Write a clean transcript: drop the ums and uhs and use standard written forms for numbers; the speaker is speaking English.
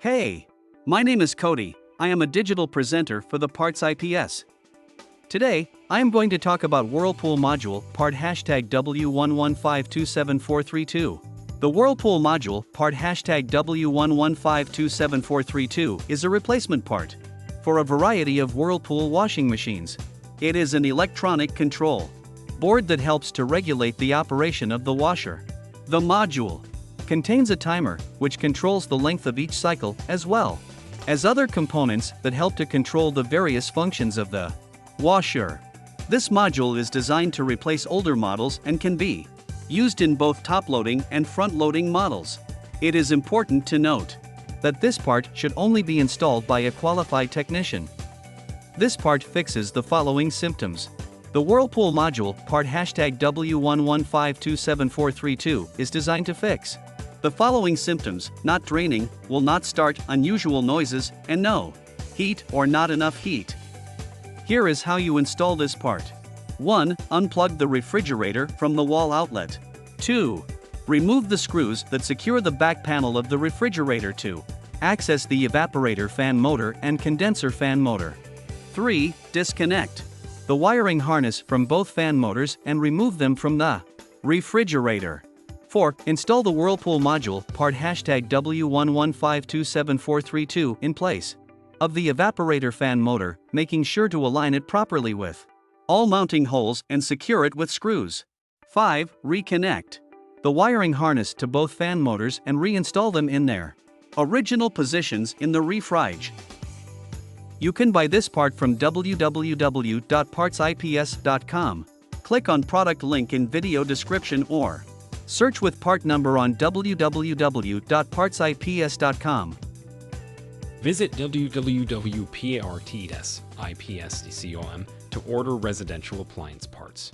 Hey, my name is Cody. I am a digital presenter for the PartsIPS. Today, I am going to talk about Whirlpool Module part #W11527432. The Whirlpool Module part #W11527432 is a replacement part for a variety of Whirlpool washing machines. It is an electronic control board that helps to regulate the operation of the washer. The module contains a timer, which controls the length of each cycle, as well as other components that help to control the various functions of the washer. This module is designed to replace older models and can be used in both top-loading and front-loading models. It is important to note that this part should only be installed by a qualified technician. This part fixes the following symptoms. The Whirlpool Module part #W11527432 is designed to fix the following symptoms: not draining, will not start, unusual noises, and no heat or not enough heat. Here is how you install this part. 1. Unplug the refrigerator from the wall outlet. 2. Remove the screws that secure the back panel of the refrigerator to access the evaporator fan motor and condenser fan motor. 3. Disconnect the wiring harness from both fan motors and remove them from the refrigerator. 4. Install the Whirlpool Module part #W11527432 in place of the evaporator fan motor, making sure to align it properly with all mounting holes and secure it with screws. 5. Reconnect the wiring harness to both fan motors and reinstall them in their original positions in the refrige. You can buy this part from www.PartsIPS.com. Click on product link in video description or search with part number on www.PartsIPS.com. Visit www.PartsIPS.com to order residential appliance parts.